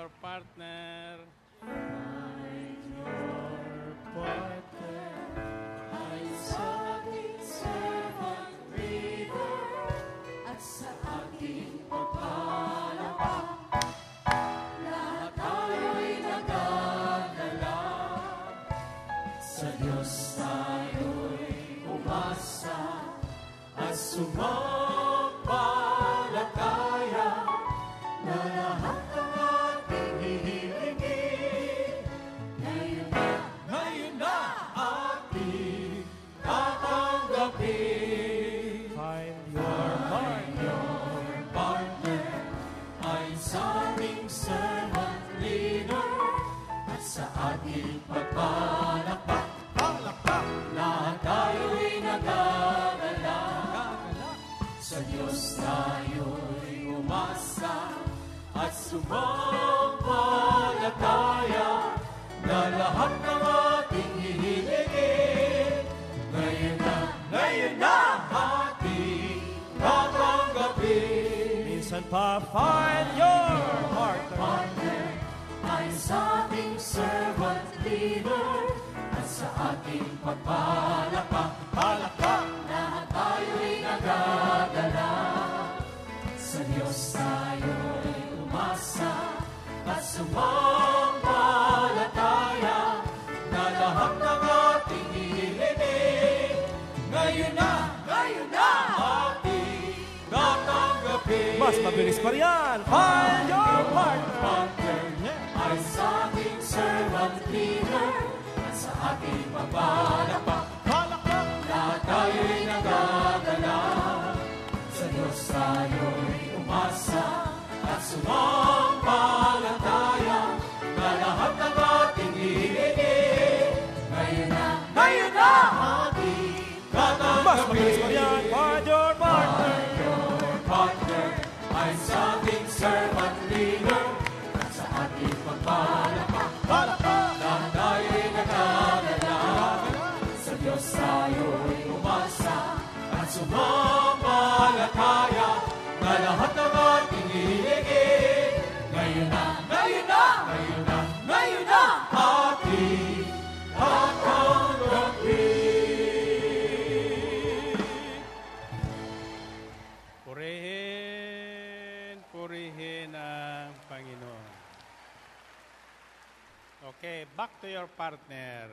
your partner. Find your partner. Ay sa ating servant leader at sa ating pagpalakpak. Lahat tayo'y nagagalak. Sa Diyos tayo'y umasa at sumampalataya na lahat ng ating hihilingin ngayon na ating tatanggapin. Find your partner ay sa ating servant leader at sa ating pagpalakpak. Lahat tayo'y nagagalak. Sa Diyos tayo'y umasa at sumampalataya na lahat ng ating hihilingin ngayon na ating tatanggapin. Minsan pa, find your partner ay sa ating servant leader at sa ating pagpalakpak. Lahat tayo'y nagagalak. Sa Diyos tayo'y umasa at sumampalataya na lahat ng ating hihilingin ngayon na ating tatanggapin. Mas mabilis pa riyan. Find your partner. Ay sa ating servant leader at sa ating pagpalakpak. Lahat tayo'y nagagalak. Sa Diyos tayo'y umasa at sumampalataya na lahat ng ating hihilingin ngayon na ating tatanggapin. Mas mabilis pa riyan. Find your partner. Your partner ay sa ating servant leader at sa ating pagpalakpak. Lahat tayo'y nagagalak. Sa Diyos tayo'y umasa at sumampalataya na lahat ng ating hihilingin ngayon na ating tatanggapin. Purihin ang Panginoon. Okay, back to your partner.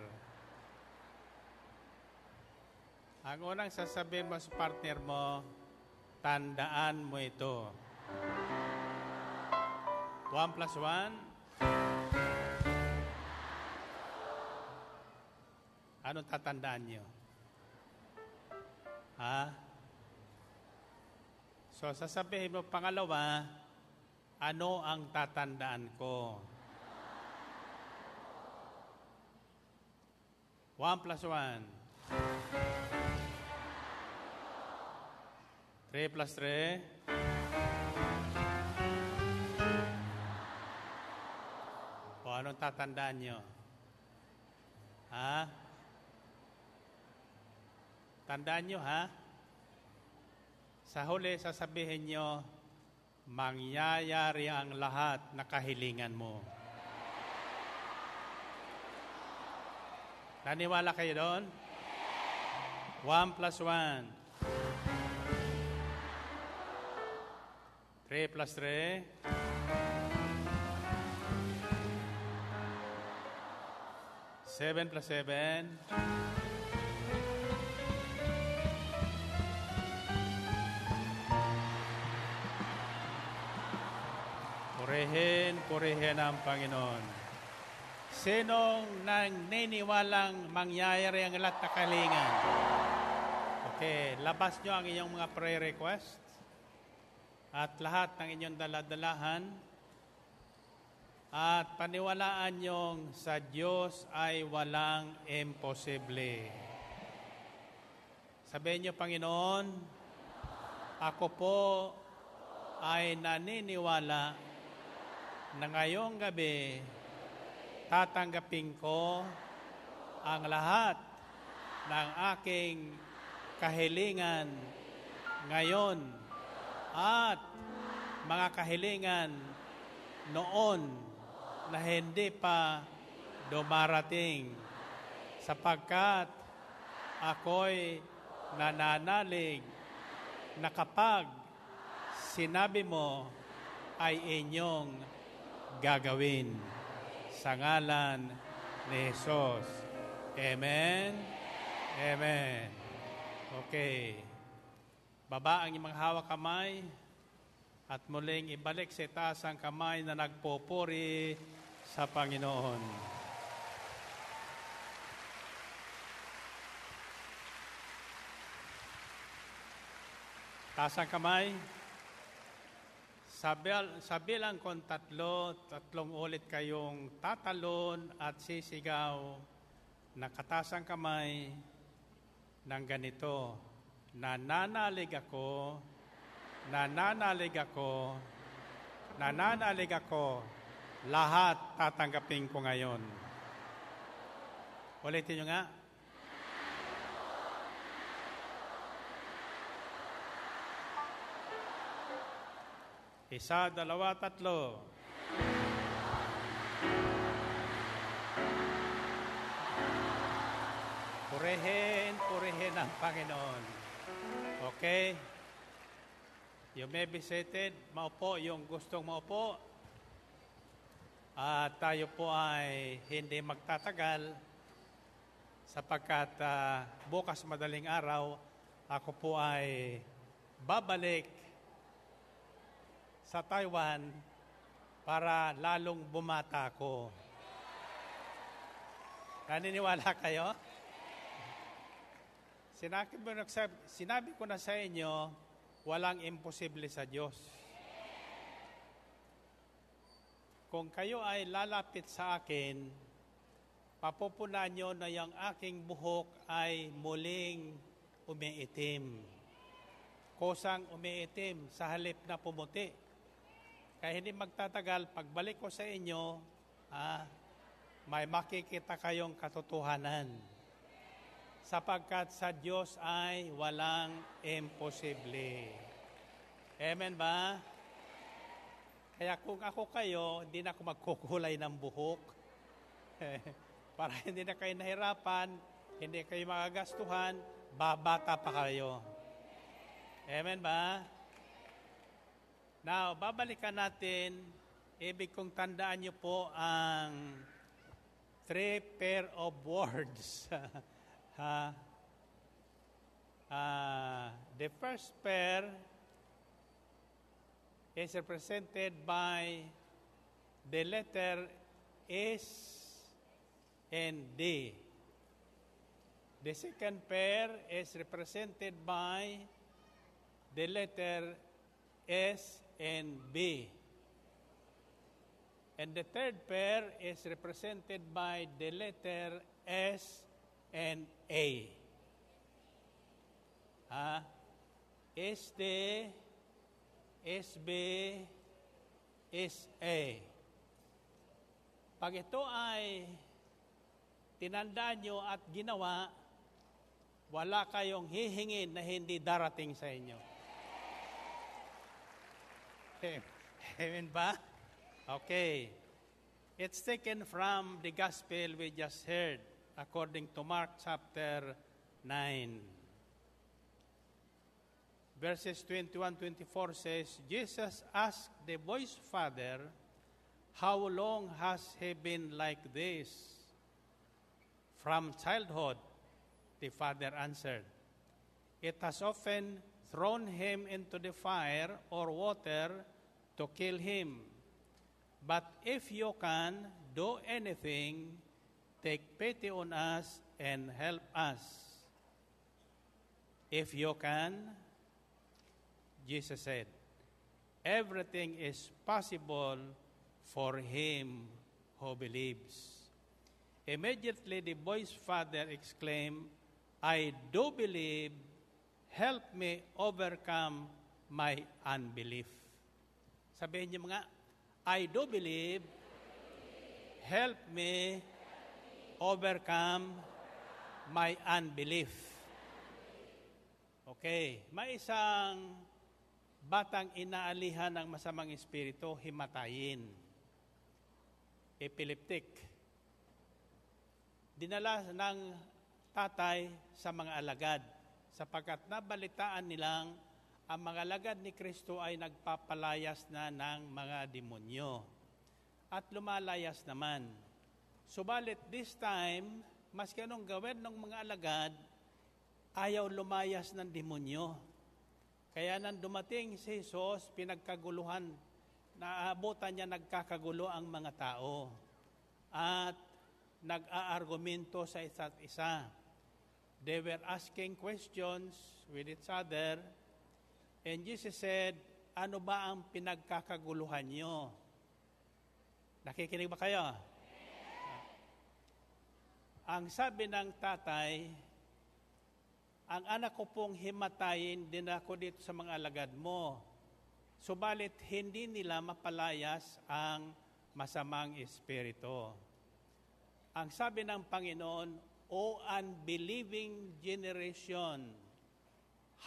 Ang unang sasabihin mo sa partner mo, tandaan mo ito. 1 plus 1. Anong tatandaan nyo? Ha? So, sasabihin mo pangalawa, ano ang tatandaan ko? 1 plus 1. 3 plus 3. O anong tatandaan nyo? Ha? Tandaan nyo, ha? Sa huli, sasabihin nyo, mangyayari ang lahat na kahilingan mo. Naniwala kayo doon? 1 plus 1. 3 plus 3. 7 plus 7. Purihin ang Panginoon. Sinong naniniwalang mangyayari ang lahat na kahilingan? Okay, labas nyo ang inyong mga prayer requests at lahat ng inyong daladalahan at paniwalaan nyo sa Diyos ay walang imposible. Sabihin nyo, Panginoon, ako po ay naniniwala na ngayong gabi tatanggapin ko ang lahat ng aking kahilingan ngayon at mga kahilingan noon na hindi pa dumarating, sapagkat ako'y nananalig na kapag sinabi mo ay inyong gagawin sa ngalan ni Jesus. Amen? Amen. Okay. Baba ang inyong hawak kamay at muling ibalik sa itaas ang kamay na nagpupuri sa Panginoon. Taas ang kamay. Sa bilang kong tatlong ulit kayong tatalon at sisigaw, nakataas ang kamay ng ganito. Nananalig ako, nananalig ako, nananalig ako, lahat tatanggapin ko ngayon. Ulitin nyo nga. Isa, dalawa, tatlo. Purihin ang Panginoon. Okay? You may be seated. Maupo yung gustong maupo. At tayo po ay hindi magtatagal sapagkat bukas madaling araw ako po ay babalik sa Taiwan para lalong bumata ko. Naniniwala kayo? Sinabi ko na sa inyo, walang imposible sa Diyos. Kung kayo ay lalapit sa akin, papupunan nyo na yung aking buhok ay muling umiitim. Kusang umiitim sa halip na pumuti. Kaya hindi magtatagal, pagbalik ko sa inyo, may makikita kayong katotohanan. Sapagkat sa Diyos ay walang imposible. Amen ba? Kaya kung ako kayo, hindi na ako magkukulay ng buhok. Para hindi na kayo nahirapan, hindi kayo makagastuhan, babata pa kayo. Amen ba? Now, babalikan natin, ibig kong tandaan niyo po ang 3 pair of words. The first pair is represented by the letter S and D. The second pair is represented by the letter S and B. And the third pair is represented by the letter S and A. SD, SB, SA. Pag ito ay tinandaan nyo at ginawa, wala kayong hihingin na hindi darating sa inyo. Amen ba? Okay. It's taken from the gospel we just heard, according to Mark chapter 9. Verses 21-24 says, Jesus asked the boy's father, "How long has he been like this?" "From childhood," the father answered. "It has often thrown him into the fire or water to kill him. But if you can do anything, take pity on us and help us." "If you can," Jesus said, "everything is possible for him who believes." Immediately the boy's father exclaimed, "I do believe. Help me overcome my unbelief." Sabihin niyo mga, I do believe. Help me overcome my unbelief. Okay, may isang batang inaalihan ng masamang espiritu, himatayin. epileptic. Dinala ng tatay sa mga alagad sapagkat nabalitaan nilang ang mga alagad ni Kristo ay nagpapalayas na ng mga demonyo at lumalayas naman. Subalit this time, maski anong gawin ng mga alagad, ayaw lumayas ng demonyo. Kaya nang dumating si Jesus, pinagkaguluhan, naabutan niya nagkakagulo ang mga tao at nag-aargumento sa isa't isa. They were asking questions with each other, and Jesus said, ano ba ang pinagkakaguluhan nyo? Nakikinig ba kayo? Ang sabi ng tatay, ang anak ko pong himatayin din ako dito sa mga alagad mo. Subalit hindi nila mapalayas ang masamang espiritu. Ang sabi ng Panginoon, O unbelieving generation,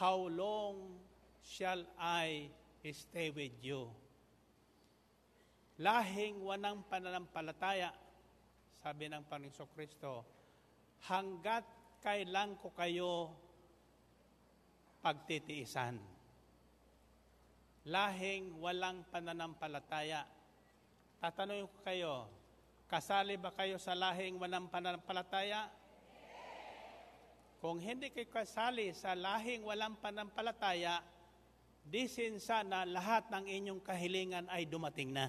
how long shall I stay with you? Lahing wanang pananampalataya, sabi ng Panginoon Kristo, hanggat kailan ko kayo pagtitiisan. Lahing walang pananampalataya. Tatanungin ko kayo, kasali ba kayo sa lahing walang pananampalataya? Kung hindi kayo kasali sa lahing walang pananampalataya, disin sana lahat ng inyong kahilingan ay dumating na.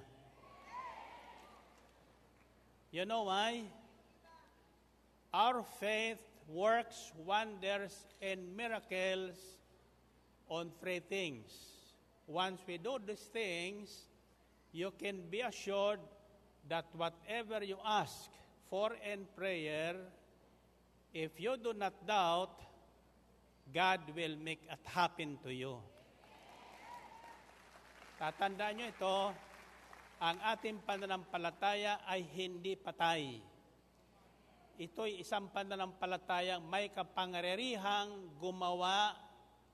You know why? Our faith works wonders and miracles on three things. Once we do these things, you can be assured that whatever you ask for in prayer, if you do not doubt, God will make it happen to you. Tatandaan nyo ito, ang ating pananampalataya ay hindi patay. Ito'y isang pananampalatayang may kapangyarihang gumawa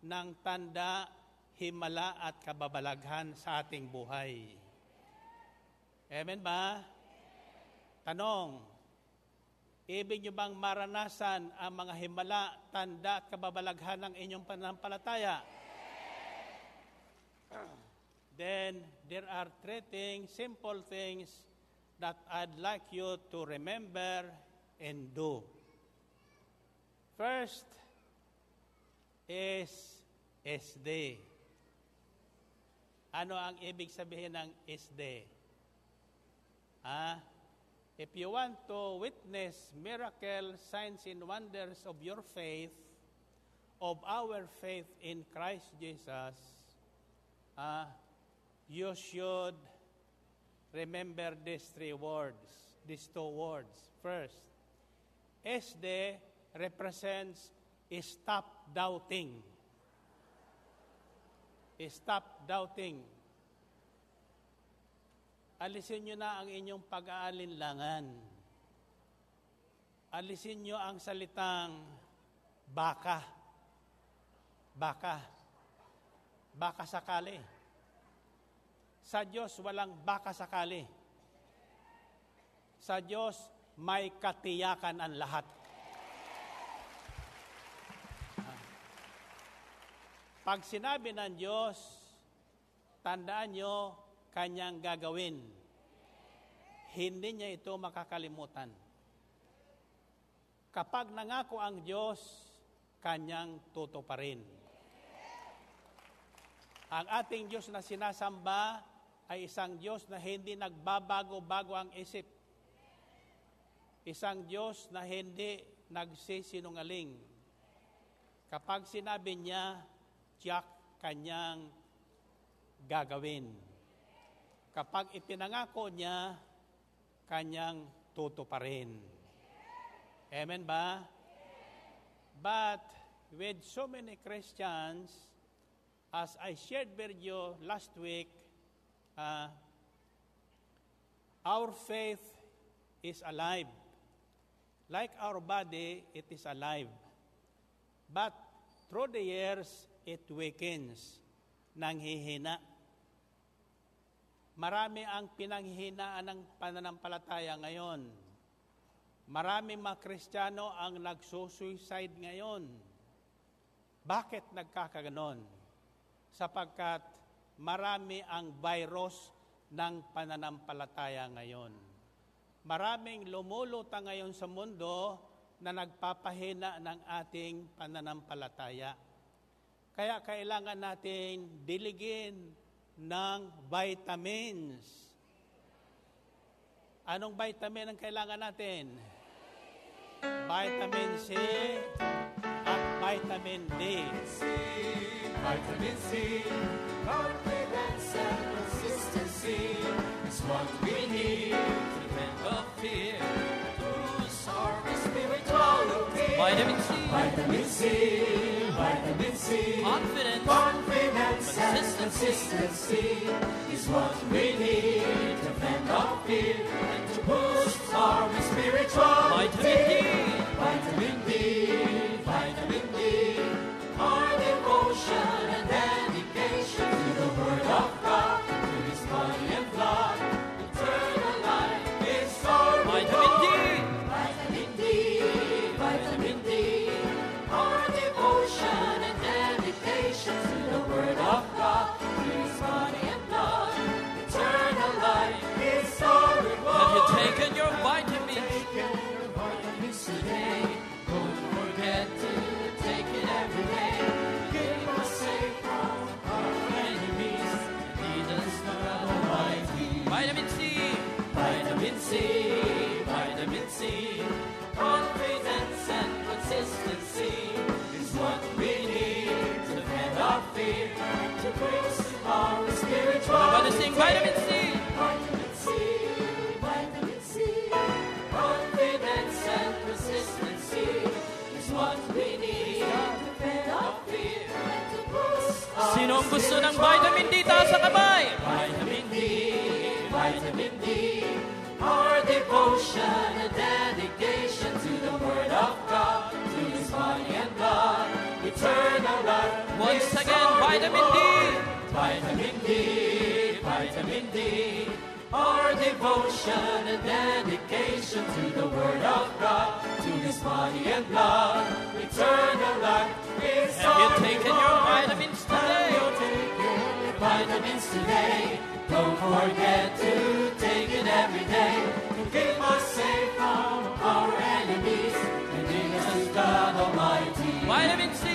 ng tanda, himala at kababalaghan sa ating buhay. Amen ba? Tanong, ibig nyo bang maranasan ang mga himala, tanda at kababalaghan ng inyong pananampalataya? Then, there are three things, simple things that I'd like you to remember and do. First is SD. Ano ang ibig sabihin ng SD? If you want to witness miracles, signs, and wonders of your faith, of our faith in Christ Jesus, you should remember these two words. First, SD represents stop doubting. Stop doubting. Alisin nyo na ang inyong pag-aalinlangan. Alisin nyo ang salitang baka. Baka. Baka sakali. Sa Diyos, walang baka sakali. Sa Diyos, may katiyakan ang lahat. Pag sinabi ng Diyos, tandaan nyo, Kanyang gagawin. Hindi niya ito makakalimutan. Kapag nangako ang Diyos, Kanyang tutuparin. Ang ating Diyos na sinasamba ay isang Diyos na hindi nagbabago-bago ang isip. Isang Diyos na hindi nagsisinungaling. Kapag sinabi niya, tiyak Kanyang gagawin. Kapag ipinangako niya, Kanyang tutuparin. Amen ba? But with so many Christians, as I shared with you last week, our faith is alive. Like our body, it is alive. But through the years, it weakens, nanghihina. marami ang pinanghihinaan ng pananampalataya ngayon. Marami mga Kristiyano ang nagsusuicide ngayon. Bakit nagkakaganon? Sapagkat marami ang virus ng pananampalataya ngayon. Maraming lumulutang ngayon sa mundo na nagpapahina ng ating pananampalataya. Kaya kailangan natin diligin ng vitamins. Anong vitamin ang kailangan natin? Vitamin C at vitamin D. Vitamin C, confidence and consistency is what we need to prevent the fear, to boost our spiritual routine. Vitamin C, Vitamin C, vitamin C, confidence, and consistency is what we need to prevent the fear and to boost our spiritual Vitamin D, Vitamin D, vitamin D, our devotion and dedication to the Word of God, to His body and blood, eternal life is our Vitamin D, Vitamin D, vitamin D, our devotion and dedication to the Word of God, to His body and blood, eternal life is our reward. have you taken your vitamins? Vitamins today, don't forget to take it every day. Keep us safe from our enemies, lead us to God Almighty. Vitamin C, Vitamin C, vitamin C, confidence and consistency is what we need to head our fear, to boost our spiritual. everybody sing vitamin C. Vitamin C, vitamin C, confidence and consistency is what we need to head our fear, to boost our Sino ang gusto ng vitamin D? Taas ang kamay. Vitamin D, vitamin D, our devotion and dedication to the Word of God, to His body and blood, eternal life. Once is again, our vitamin D. reward. Vitamin D, vitamin D, our devotion and dedication to the Word of God, to His body and blood, eternal life is Have you our taken reward. your vitamins Have today? you taken your vitamins today? Don't forget to take it every day to keep us safe from our enemies and lead us to God Almighty. Vitamin C.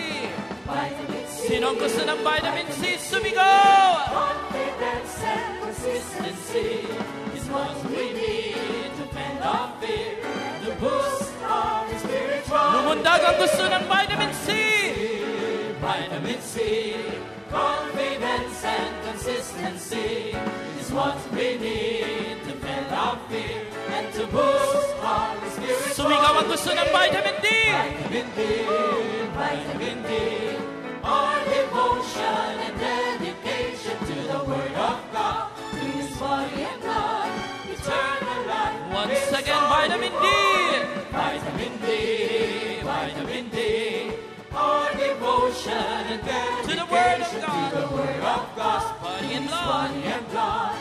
Vitamin C, Sino ang gusto ng vitamin C? Sumigaw! confidence and consistency is what we need to fend off fear, to boost our spiritual. Lumundag ang gusto ng vitamin C. Vitamin C, confidence and consistency is what we need to fend off fear and to boost our spiritual. Sumigaw ang gusto ng vitamin D. Vitamin D, vitamin D, our devotion and dedication to the Word of God, to His body and blood, eternal life. Once is again, our vitamin D. reward. Vitamin D, vitamin D, our devotion and dedication To the Word of God. to the Word of God, Body and His blood. body and blood,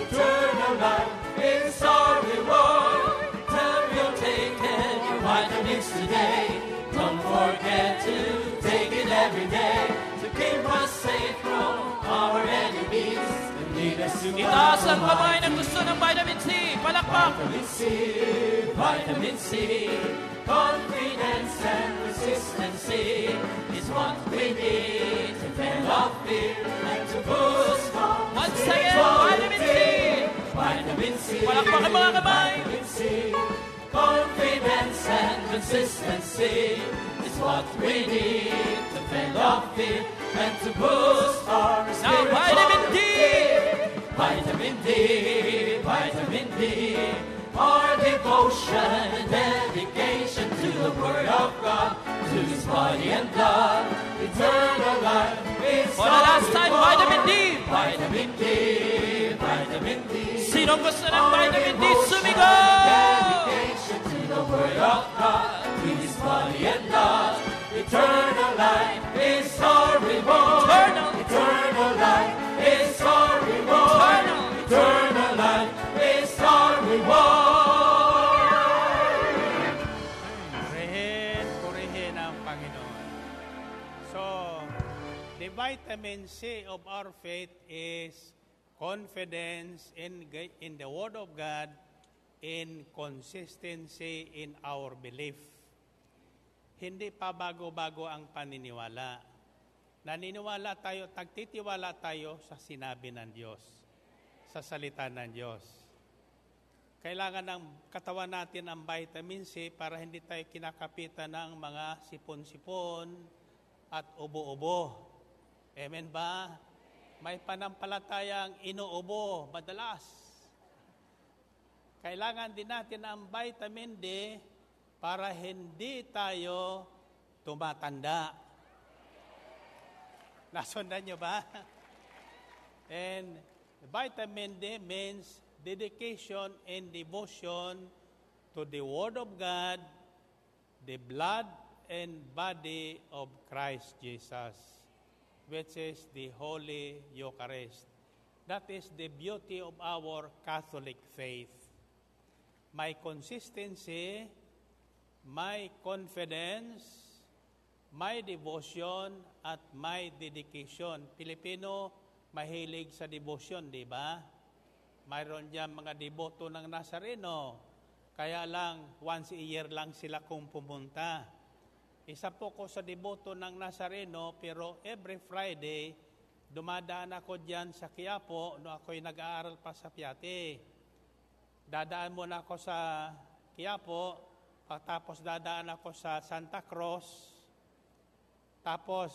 eternal life is our reward. Have you taken your vitamins today? Don't forget to take it every day to keep us safe from our enemies and lead us to Itaas ang God kamay Almighty. ng gusto ng vitamin C. Palakpak. Vitamin C, confidence and consistency is what we need to fend off fear and to boost our Once again, spiritual vitamin C. Vitamin C, Palakpak ang mga kamay. vitamin C, confidence and consistency is what we need to fend off fear and to boost our Now, spiritual vitamin D. Vitamin D, vitamin D, our devotion and dedication to the Word of God, to His body and blood, eternal life is For the our last time, reward. vitamin D. Vitamin D, vitamin D, Sino ang gusto ng our vitamin D? devotion and Sumigaw! dedication to the Word of God, to His body and blood, eternal life is our reward. Eternal. Eternal life is our reward. Eternal. Eternal vitamin C of our faith is confidence in the Word of God, in consistency in our belief. Hindi pa bago-bago ang paniniwala. Naniniwala tayo, tagtitiwala tayo sa sinabi ng Diyos, sa salita ng Diyos. Kailangan ng katawan natin ang vitamin C para hindi tayo kinakapitan ng mga sipon-sipon at ubo-ubo. Amen ba? May panampalatayang inuubo madalas. Kailangan din natin ang vitamin D para hindi tayo tumatanda. Nasundan nyo ba? And vitamin D means dedication and devotion to the Word of God, the blood and body of Christ Jesus, which is the Holy Eucharist. That is the beauty of our Catholic faith. My consistency, my confidence, my devotion, at my dedication. Pilipino, mahilig sa devotion, di ba? Mayroon dyan mga deboto ng Nazareno. Kaya lang, once a year lang sila kung pumunta. Isa po ko sa deboto ng Nazareno, pero every Friday, dumadaan ako dyan sa Quiapo, no ako'y nag-aaral pa sa Piate. Dadaan muna ako sa Quiapo, tapos dadaan ako sa Santa Cruz, tapos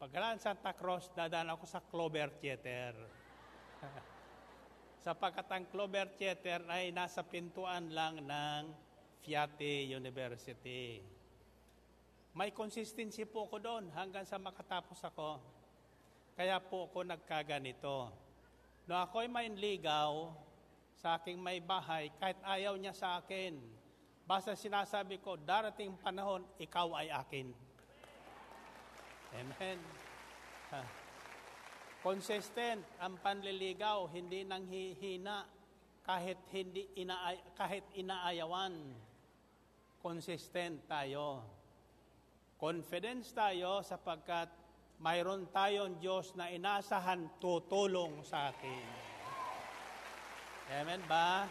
pagkalaan Santa Cruz, dadaan ako sa Clover Theater. Sapagkat ang Clover Theater ay nasa pintuan lang ng Fiate University. May consistency po ko doon hanggang sa makatapos ako. Kaya po ako nagkaganito. No ako'y mainligaw sa aking may bahay, kahit ayaw niya sa akin, basta sinasabi ko, darating panahon, ikaw ay akin. Amen. Consistent ang panliligaw, hindi nang hihina, kahit inaayawan. Consistent tayo. Confidence tayo sapagkat mayroon tayong Diyos na inasahan tutulong sa atin. Amen ba?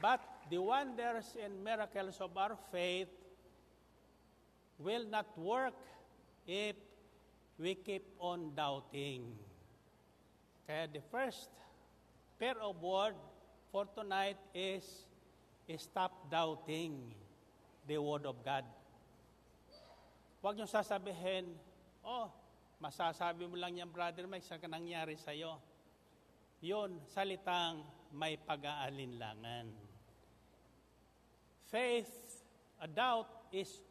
But the wonders and miracles of our faith will not work if we keep on doubting. Kaya the first pair of word for tonight is stop doubting the Word of God. Huwag niyo sasabihin, masasabi mo lang yan, brother, may isa ka nangyari sa'yo. Yun, salitang may pag-aalinlangan. Faith, a doubt is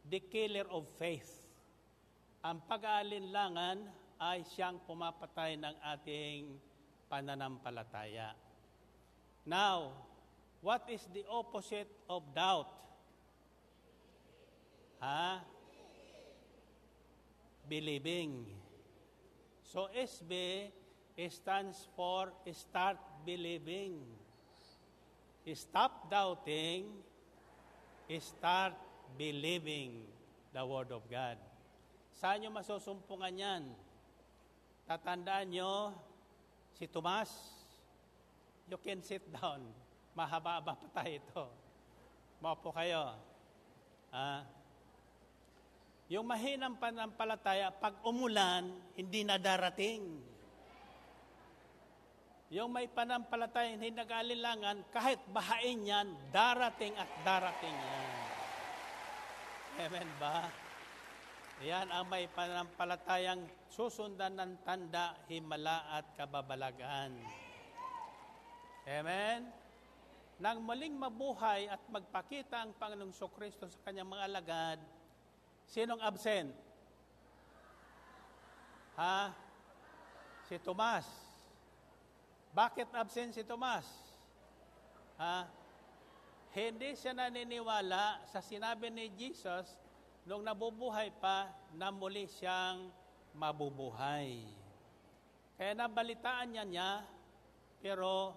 the killer of faith. Ang pag-aalinlangan ay siyang pumapatay ng ating pananampalataya. Now, what is the opposite of doubt? Believing. So, SB stands for start believing. Stop doubting, start believing the Word of God. Saan nyo masusumpungan yan? Tatandaan nyo, si Tomas, you can sit down. Mahaba-haba pa tayo ito. Maupo kayo. Yung mahinang pananampalataya, pag umulan, hindi na darating. Yung may panampalataya, hindi nag-alinlangan, kahit bahain yan, darating at darating yan. Amen ba? Yan ang may panampalatayang susundan ng tanda, himala at kababalagan. Amen? Nang muling mabuhay at magpakita ang Panginoong Kristo sa kanyang mga alagad, sinong absent? Si Tomas. Bakit absent si Tomas? Hindi siya naniniwala sa sinabi ni Jesus nung nabubuhay pa na muli siyang mabubuhay. Kaya nabalitaan niya, pero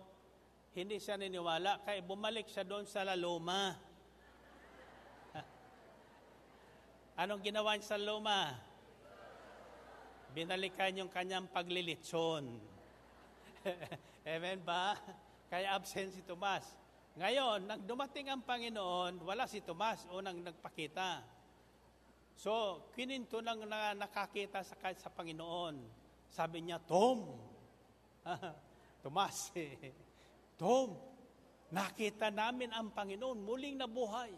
hindi siya niniwala. Kaya bumalik siya doon sa Luma. Anong ginawa niya sa Luma? binalikan yung kanyang paglilitson. Amen ba? Kaya absent si Tomas. Ngayon, nang dumating ang Panginoon, wala si Tomas, unang nagpakita. So, kininto lang na nakakita sa Panginoon. Sabi niya, Tom, Tomas, Tom, nakita namin ang Panginoon, muling nabuhay.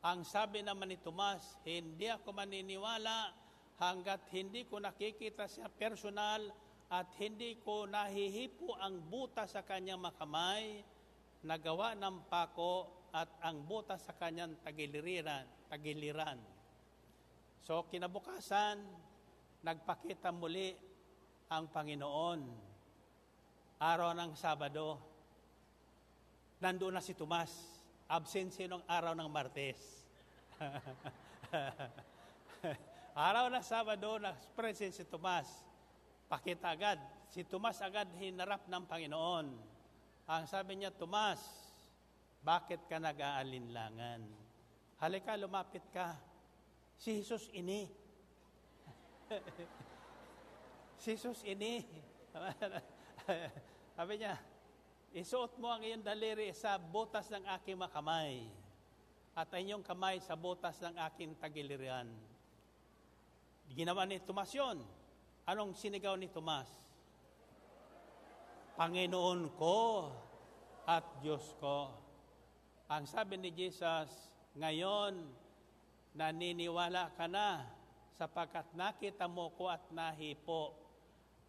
Ang sabi naman ni Tomas, hindi ako maniniwala hanggat hindi ko nakikita siya personal at hindi ko nahihipo ang butas sa kanyang makamay, nagawa ng pako at ang butas sa kanyang tagiliran. So kinabukasan, nagpakita muli ang Panginoon. Araw ng Sabado, nandoon na si Tomas. Absent siya nung araw ng Martes. Araw ng Sabado, na-present si Tomas. Pakita agad. Si Tomas agad hinarap ng Panginoon. Ang sabi niya, Tomas, bakit ka nag-aalinlangan? Halika, lumapit ka. Si Jesus ini. Si Jesus ini. Sabi niya, isuot mo ang iyong daliri sa butas ng aking makamay at ang iyong kamay sa butas ng aking tagiliran. Ginawa ni Tomas yun. Anong sinigaw ni Tomas? Panginoon ko at Diyos ko. Ang sabi ni Jesus, ngayon, naniniwala ka na sapagkat nakita mo ko at nahipo.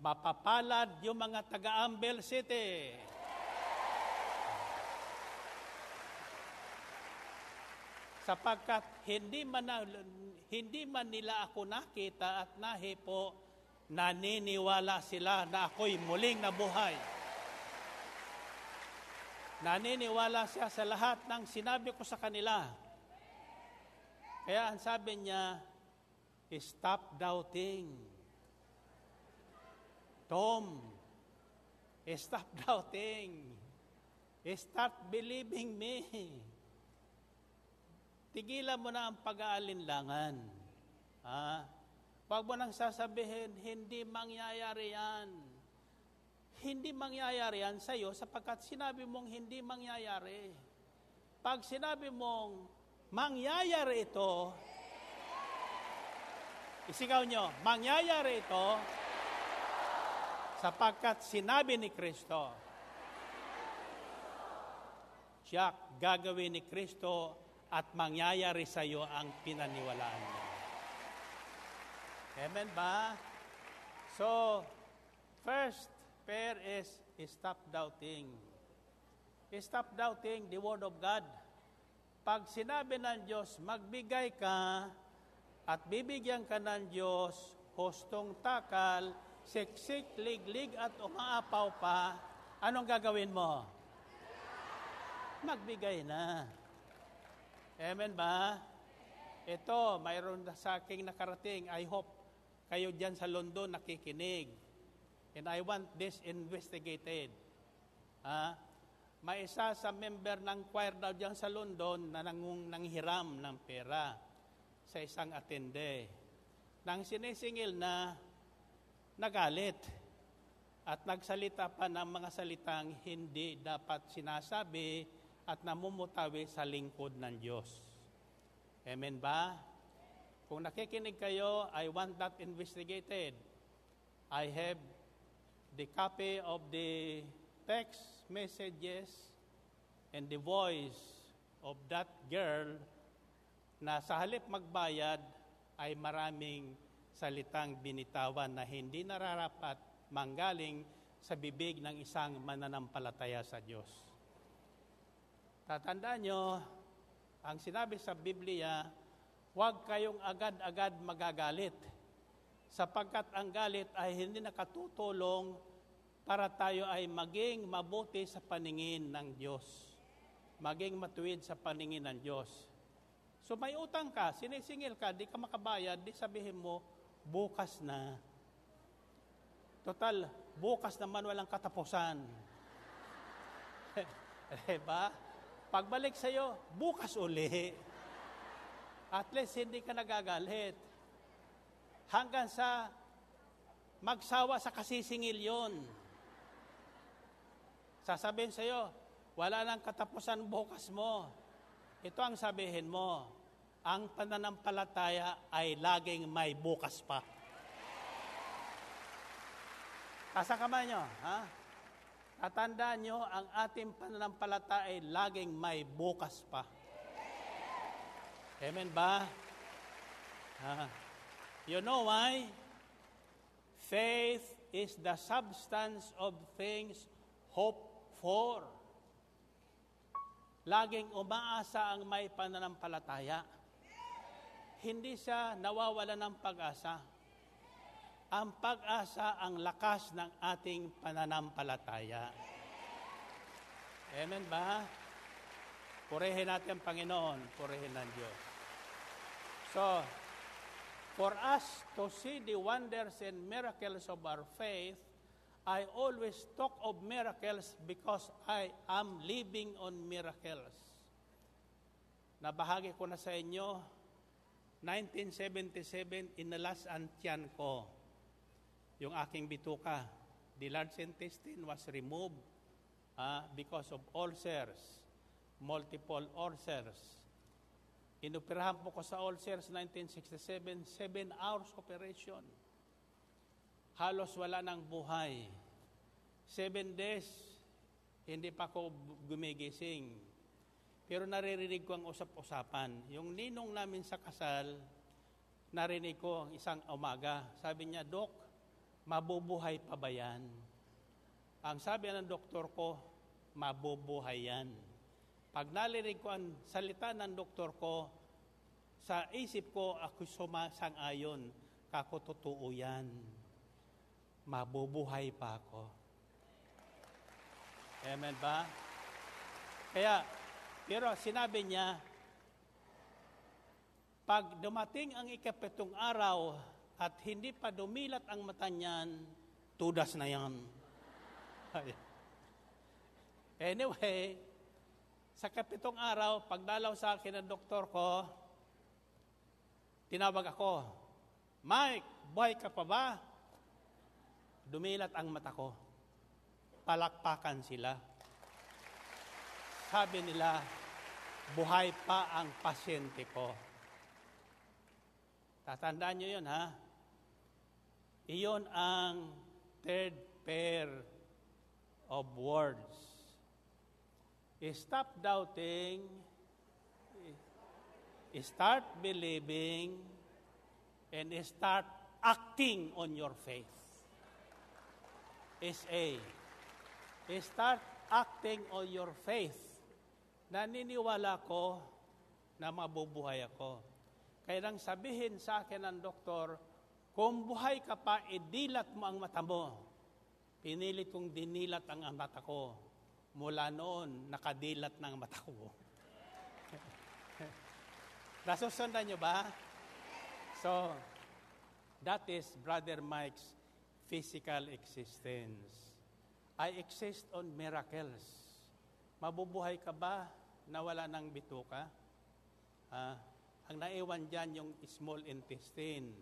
Mapapalad yung mga taga-Ambel City. Sapagkat hindi man nila ako nakita at nahipo, naniniwala sila na ako'y muling nabuhay. Naniniwala siya sa lahat ng sinabi ko sa kanila. Kaya ang sabi niya, stop doubting. Tom, stop doubting. Start believing me. Tigilan mo na ang pag-aalinlangan. Huwag mo nang sasabihin, hindi mangyayari yan. Hindi mangyayari yan sa iyo sapagkat sinabi mong hindi mangyayari. Pag sinabi mong mangyayari ito, isigaw nyo, mangyayari ito sapagkat sinabi ni Kristo. Siya gagawin ni Kristo at mangyayari sa iyo ang pinaniwalaan mo. Amen ba? So, first prayer is stop doubting. Stop doubting the Word of God. Pag sinabi ng Diyos, magbigay ka at bibigyan ka ng Diyos, hustong takal, siksik, liglig at umaapaw pa, anong gagawin mo? Magbigay na. Amen ba? Ito, mayroon sa aking nakarating. I hope kayo dyan sa London nakikinig. And I want this investigated. May isa sa member ng choir daw dyan sa London na nanghiram ng pera sa isang attende. Nang sinisingil na nagalit at nagsalita pa ng mga salitang hindi dapat sinasabi at namumutawi sa lingkod ng Diyos. Amen ba? Kung nakikinig kayo, I want that investigated. I have the copy of the text messages and the voice of that girl na sa halip magbayad ay maraming salitang binitawan na hindi nararapat manggaling sa bibig ng isang mananampalataya sa Diyos. Tatandaan nyo, ang sinabi sa Biblia, huwag kayong agad-agad magagalit sapagkat ang galit ay hindi nakatutulong para tayo ay maging mabuti sa paningin ng Diyos. Maging matuwid sa paningin ng Diyos. So may utang ka, sinisingil ka, di ka makabayad, di sabihin mo, bukas na. Total, bukas naman walang katapusan. Diba? Pagbalik sa'yo, bukas uli. At least hindi ka nagagalit. Hanggang sa magsawa sa kasisingil yun. Sasabihin sa'yo, wala nang katapusan bukas mo. Ito ang sabihin mo, ang pananampalataya ay laging may bukas pa. Tasa kamay nyo, ha? Tatandaan nyo, ang ating pananampalataya ay laging may bukas pa. Amen ba? You know why? Faith is the substance of things hoped for. Laging umaasa ang may pananampalataya. Hindi siya nawawala ng pag-asa. Ang pag-asa ang lakas ng ating pananampalataya. Amen ba? Purihin natin ang Panginoon, purihin ng Diyos. So, for us to see the wonders and miracles of our faith, I always talk of miracles because I am living on miracles. Nabahagi ko na sa inyo, 1977, inalas ang tiyan ko. Yung aking bituka, the large intestine was removed because of ulcers, multiple ulcers. Inoperahan po ko sa ulcers 1967, 7 hours operation. Halos wala ng buhay. 7 days, hindi pa ako gumigising. Pero naririnig ko ang usap-usapan. Yung ninong namin sa kasal, narinig ko ang isang umaga. Sabi niya, Dok, mabubuhay pa ba yan? Ang sabi ng doktor ko, mabubuhay yan. Pag narinig ko ang salita ng doktor ko, sa isip ko, ako sumasang-ayon, kako totoo yan. Mabubuhay pa ako. Amen ba? Pero sinabi niya, pag dumating ang ikapitong araw at hindi pa dumilat ang mata niyan, tudas na yan. Anyway, sa kapitong araw, pagdalaw sa akin ng doktor ko, tinawag ako, Mike, buhay ka pa ba? Dumilat ang mata ko. Palakpakan sila. Sabi nila, buhay pa ang pasyente ko. Tatandaan nyo yun, ha? Iyon ang third pair of words. Stop doubting, start believing, and start acting on your faith. S.A. Start acting on your faith. Naniniwala ko na mabubuhay ako. Kaya nang sabihin sa akin ng doktor, kung buhay ka pa, idilat mo ang mata mo. Pinilit kong dinilat ang mata ko. Mula noon, nakadilat ng mata ko. Nasusundan nyo ba? So, that is Brother Mike's physical existence. I exist on miracles. Mabubuhay ka ba na wala ng bituka? Ang naiwan dyan yung small intestine.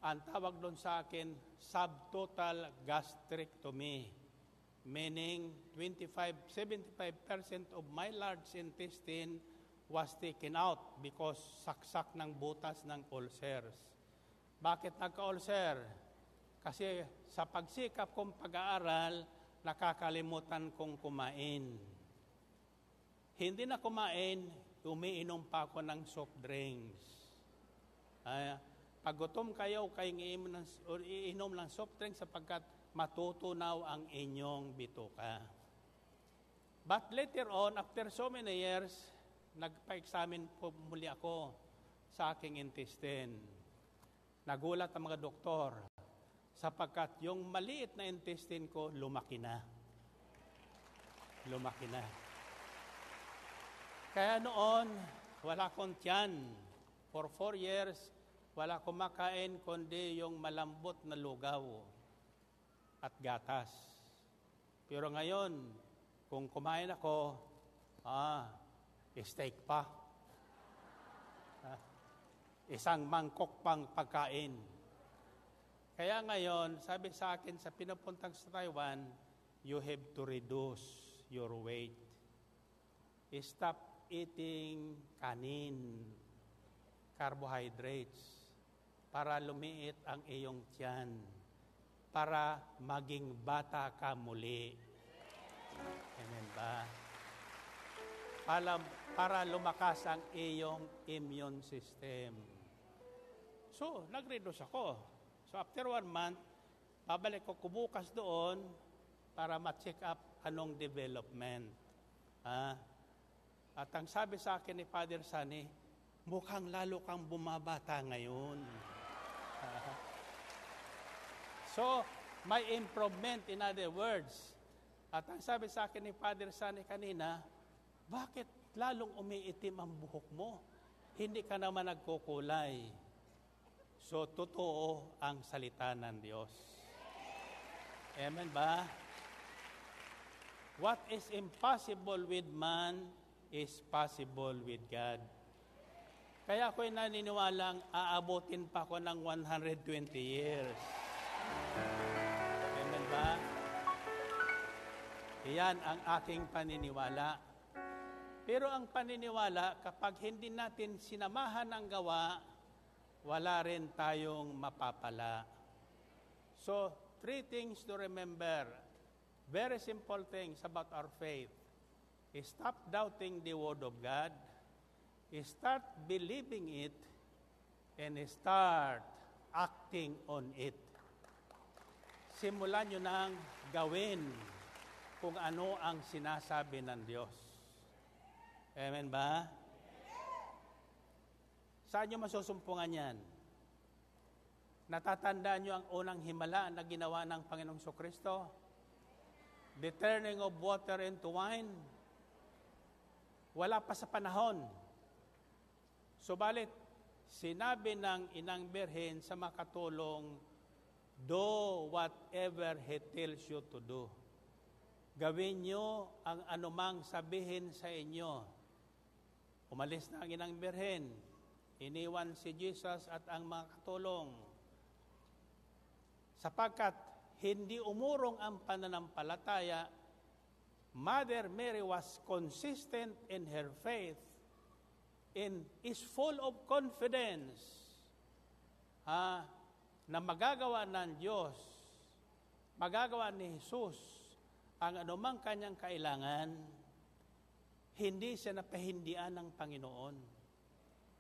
Ang tawag doon sa akin, subtotal gastrectomy. Meaning, 75% of my large intestine was taken out because saksak ng butas ng ulcers. Bakit nagka-ulcer? Kasi sa pagsikap kong pag-aaral, nakakalimutan kong kumain. Hindi na kumain, umiinom pa ako ng soft drinks. Pag gutom kayo, iinom ng soft drinks sapagkat matutunaw ang inyong bituka. But later on, after so many years, nagpa-examine po muli ako sa aking intestine. Nagulat ang mga doktor sapagkat yung maliit na intestine ko, lumaki na. Lumaki na. Kaya noon, wala akong tiyan. For 4 years, wala kumakain kundi yung malambot na lugaw at gatas. Pero ngayon, kung kumain ako, steak pa. Isang mangkok pang pagkain. Kaya ngayon, sabi sa akin sa pinupuntang sa Taiwan, you have to reduce your weight. Stop eating kanin, carbohydrates, para lumiit ang iyong tiyan, para maging bata ka muli. Amen ba? Para lumakas ang iyong immune system. So, nag-reduce ako. So, after 1 month, babalik ko kumukas doon para ma-check up anong development. At ang sabi sa akin ni Father Sunny, mukhang lalo kang bumabata ngayon. So, may improvement, in other words. At ang sabi sa akin ni Father Sunny kanina, bakit lalong umiitim ang buhok mo? Hindi ka naman nagkukulay. So, totoo ang salita ng Diyos. Amen ba? What is impossible with man is possible with God. Kaya ako'y naniniwalang aabutin pa ko ng 120 years. Amen ba? Iyan ang aking paniniwala. Pero ang paniniwala, kapag hindi natin sinamahan ang gawa, wala rin tayong mapapala. So, 3 things to remember. Very simple things about our faith. Stop doubting the Word of God. Start believing it. And start acting on it. Simulan nyo nang gawin kung ano ang sinasabi ng Diyos. Amen ba? Saan nyo masusumpungan yan? Natatandaan nyo ang unang himala na ginawa ng Panginoong Kristo? The turning of water into wine. Wala pa sa panahon. Subalit, sinabi ng Inang Birhen sa makatulong, do whatever He tells you to do. Gawin nyo ang anumang sabihin sa inyo. Umalis na ang Inang Birhen. Iniwan si Jesus at ang mga katulong. Sapagkat hindi umurong ang pananampalataya, Mother Mary was consistent in her faith and is full of confidence na magagawa ng Diyos, magagawa ni Jesus ang anumang kanyang kailangan. Hindi siya napahindian ng Panginoon.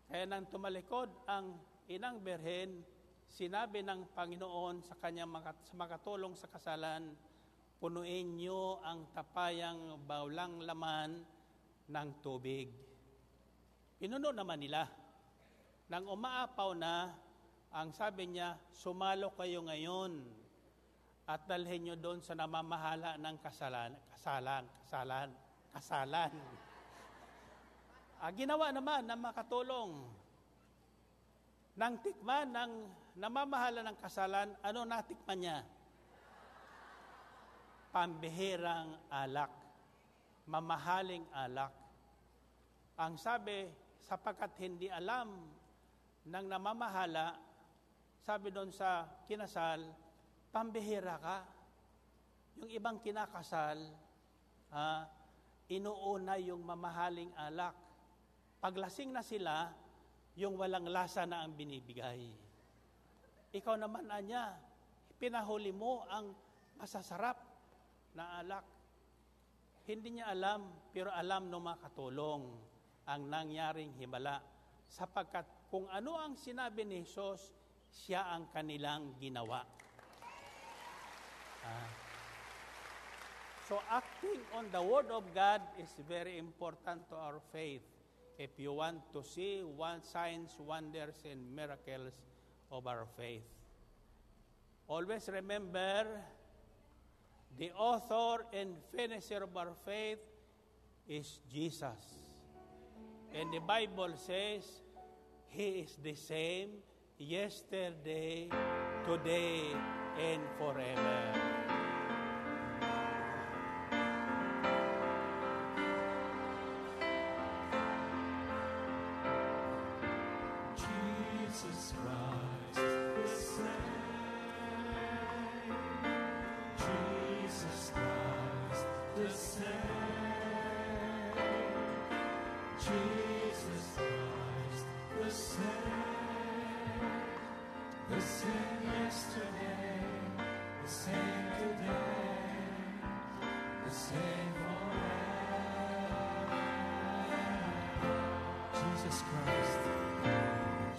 Kaya nang tumalikod ang Inang Birhen, sinabi ng Panginoon sa kanyang makatulong sa kasalan, punuin niyo ang tapayang bawlang laman ng tubig. Pinuno naman nila. Nang umaapaw na, ang sabi niya, sumalo kayo ngayon at dalhin niyo doon sa namamahala ng kasalan. Ginawa naman ng makatulong. Nang tikman ng namamahala ng kasalan, ano natikman niya? Pambihirang alak, mamahaling alak. Ang sabi, sapagkat hindi alam ng namamahala, sabi doon sa kinasal, pambihira ka. Yung ibang kinakasal, inuuna yung mamahaling alak. Paglasing na sila, yung walang lasa na ang binibigay. Ikaw naman, Anya, pinahuli mo ang masasarap na alak. Hindi niya alam, pero alam ng mga katulong ang nangyaring himala. Sapagkat kung ano ang sinabi ni Jesus, siya ang kanilang ginawa. So acting on the Word of God is very important to our faith. If you want to see signs, wonders, and miracles of our faith. Always remember, the author and finisher of our faith is Jesus. And the Bible says, He is the same yesterday, today, and forever. Jesus Christ, the same Jesus Christ, the same yesterday, the same today, the same forever. Jesus Christ,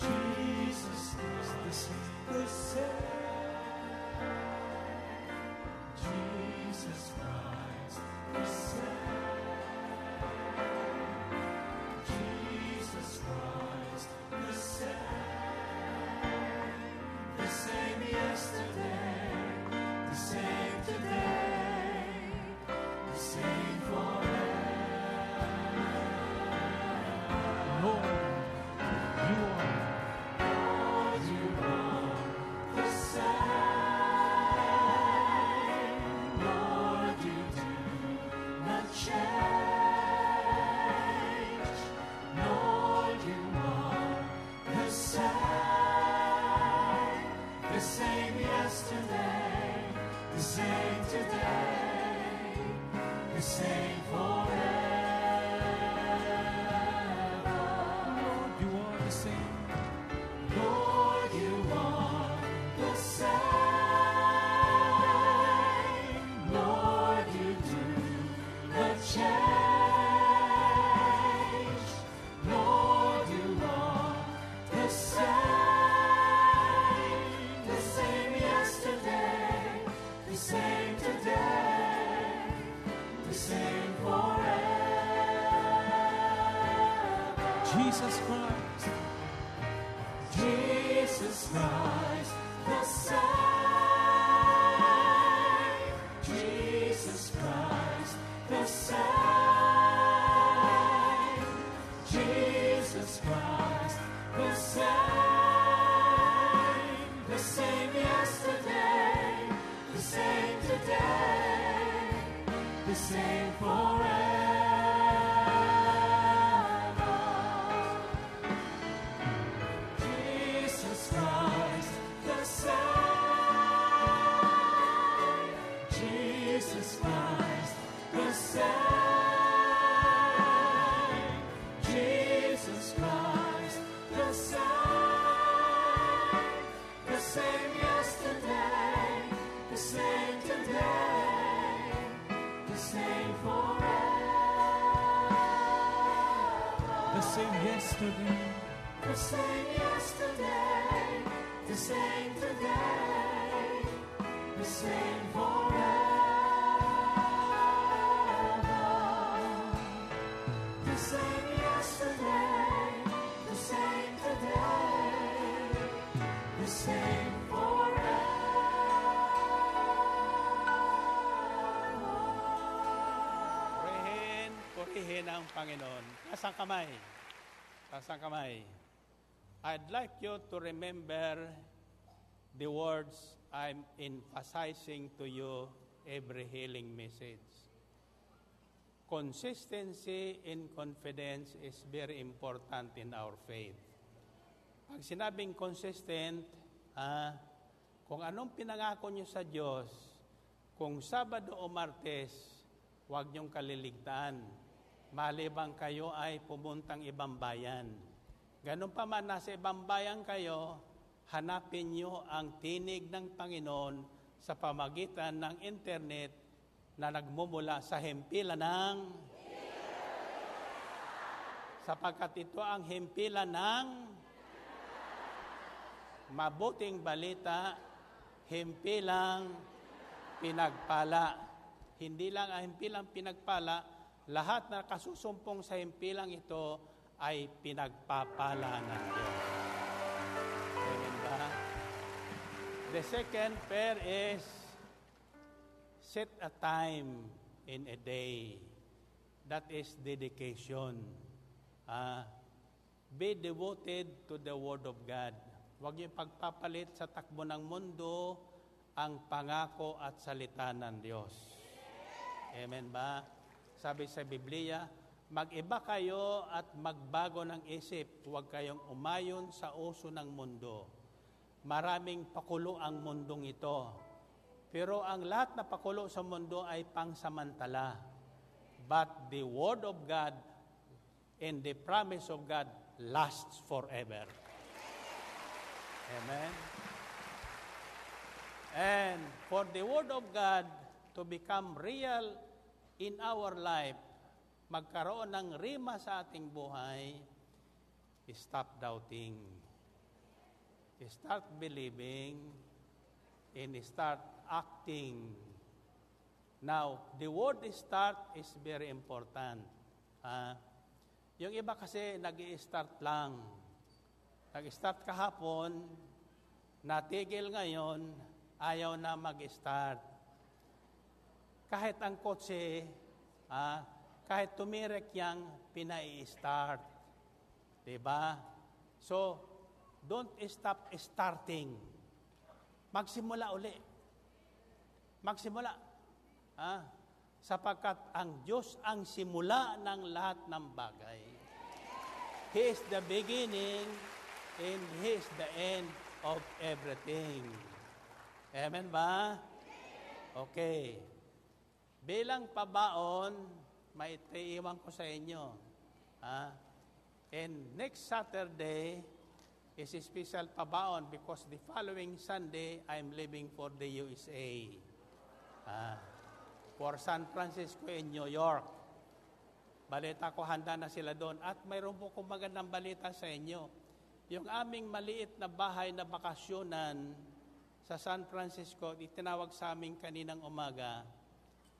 Jesus Christ, the same, the same. Jesus Christ, the same. Jesus Christ, the same yesterday, the same today, the same forever. Lord, you are the same. Lord, you do not change. Lord, you are the same yesterday, the same today, the same forever. Lord, you are the same. Lord, you are the same. Lord, you do not change. Lord, you are the same yesterday, the same today, the same forever. Jesus Christ, Jesus Christ, the same. Jesus Christ, the same. Jesus Christ, the same yesterday, the same today, the same forever. Jesus Christ, the same. Jesus Christ, the same. Jesus Christ, the same yesterday, the same today, the same forever. The same yesterday, the same yesterday, the same today, the same forever. The same yesterday, the same today, the same Purihin ang Panginoon. Taas ang kamay. Taas ang kamay. I'd like you to remember the words I'm emphasizing to you every healing message. Consistency and confidence is very important in our faith. Pag sinabing consistent, kung anong pinangako nyo sa Diyos, kung Sabado o Martes, huwag nyong kaliligtaan. Malibang kayo ay pumuntang ibang bayan. Ganun pa man, nasa ibang bayan kayo, hanapin nyo ang tinig ng Panginoon sa pamagitan ng internet na nagmumula sa himpilan ng sapagkat ito ang himpilan ng mabuting balita, himpilang pinagpala. Hindi lang ang himpilang pinagpala, lahat na kasusumpong sa himpilang ito ay pinagpapala ng Diyos. Amen ba? The second prayer is set a time in a day. That is dedication. Be devoted to the Word of God. Huwag niyo pagpapalit sa takbo ng mundo ang pangako at salita ng Diyos. Amen ba? Sabi sa Biblia, mag-iba kayo at magbago ng isip. Huwag kayong umayon sa uso ng mundo. Maraming pakulo ang mundong ito. Pero ang lahat na pakulo sa mundo ay pangsamantala. But the Word of God and the promise of God lasts forever. Amen. And for the Word of God to become real in our life, magkaroon ng rima sa ating buhay, stop doubting. Start believing and start acting. Now, the word start is very important. Yung iba kasi nag-i-start lang. Nag-start kahapon, natigil ngayon, ayaw na mag-start. Kahit ang kotse, kahit tumirek yang pinai-start. Diba? So, don't stop starting. Magsimula uli. Magsimula. Sapagkat ang Diyos ang simula ng lahat ng bagay. He is the beginning and He is the end of everything. Amen ba? Okay. Bilang pabaon, may iiwan ko sa inyo. And next Saturday is a special pabaon because the following Sunday, I'm leaving for the USA. For San Francisco in New York. Balita ko, handa na sila doon. At mayroon po kong magandang balita sa inyo. Yung aming maliit na bahay na bakasyonan sa San Francisco, itinawag sa amin kaninang umaga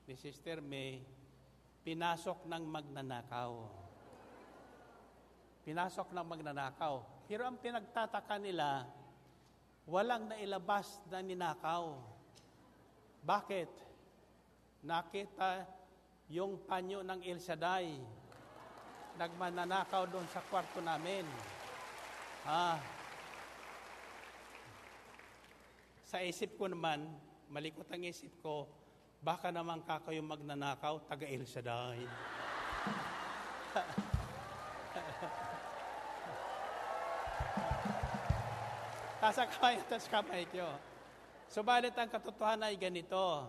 ni Sister May, pinasok ng magnanakaw. Pinasok ng magnanakaw. Pero ang pinagtataka nila, walang nailabas na ninakaw. Bakit? Nakita yung panyo ng El Shaddai. Nagmananakaw doon sa kwarto namin. Sa isip ko naman, malikot ang isip ko, baka naman kakayo magnanakaw, taga El Shaddai. Tas kamay ko. Subalit ang katotohanan ay ganito.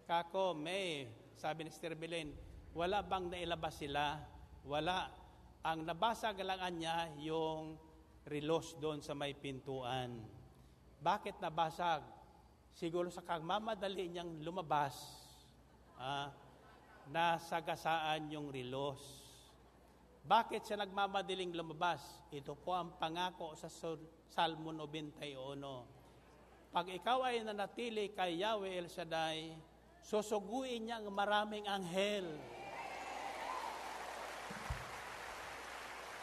Kako, May, sabi ni Sister Belen, wala bang nailabas sila? Wala. Ang nabasag lang niya yung relos doon sa may pintuan. Bakit nabasag? Siguro sa kagmamadali niyang lumabas, nasagasaan yung relos. Bakit siya nagmamadaling lumabas? Ito po ang pangako sa Salmo 91. Pag ikaw ay nanatili kay Yahweh El Shaddai, susuguin niya ang maraming anghel.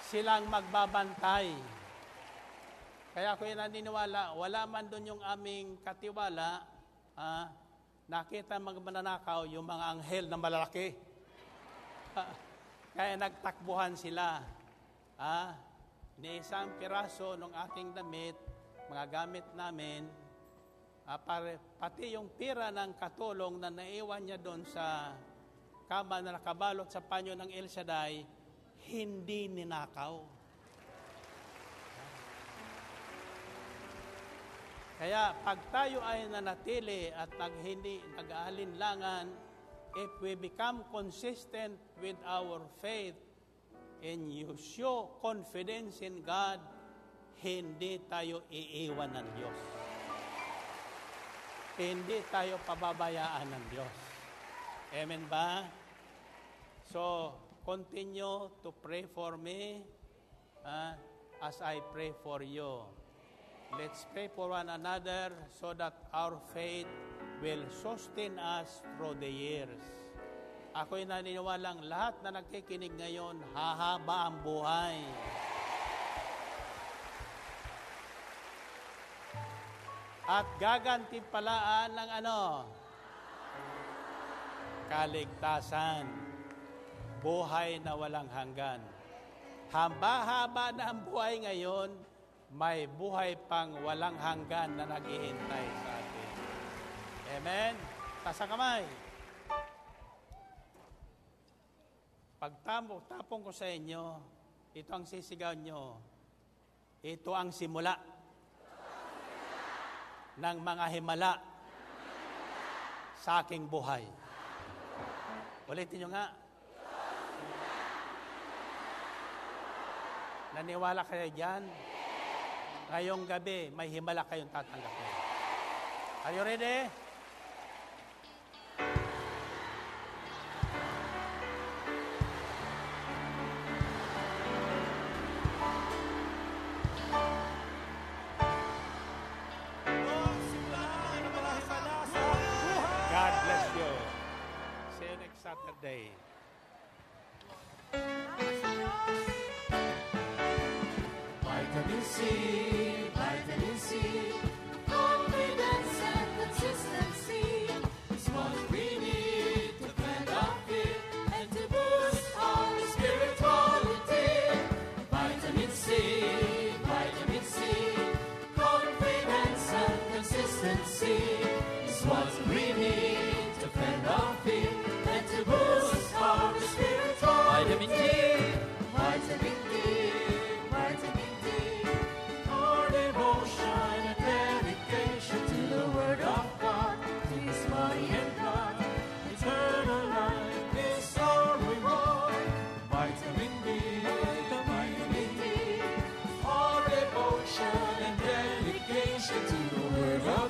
Silang magbabantay. Kaya ako yung naniniwala, wala man doon yung aming katiwala, nakita magmananakaw yung mga anghel na malalaki. Kaya nagtakbuhan sila. Ni isang piraso ng ating damit, mga gamit namin, pati yung pira ng katulong na naiwan niya doon sa kama na nakabalot sa panyo ng El Shaddai, hindi ninakaw. Kaya pag tayo ay nanatili at hindi nag-aalinlangan, if we become consistent with our faith and you show confidence in God, hindi tayo iiwan ng Diyos. Hindi tayo pababayaan ng Diyos. Amen ba? So, continue to pray for me as I pray for you. Let's pray for one another so that our faith will sustain us through the years. Ako'y naniniwalang lahat na nagkikinig ngayon, hahaba ang buhay. At gagantimpalaan ng kaligtasan, buhay na walang hanggan. Haba-haba na ang buhay ngayon, may buhay pang walang hanggan na naghihintay sa atin. Amen? Taas ang kamay. Pagtapong ko sa inyo, ito ang sisigaw nyo. Ito ang simula ng mga himala sa aking buhay. Ulitin nyo nga. Naniwala kayo dyan? Ngayong gabi, may himala kayong tatanggapin. Are you ready? God bless you. See you next Saturday. Vitamin C.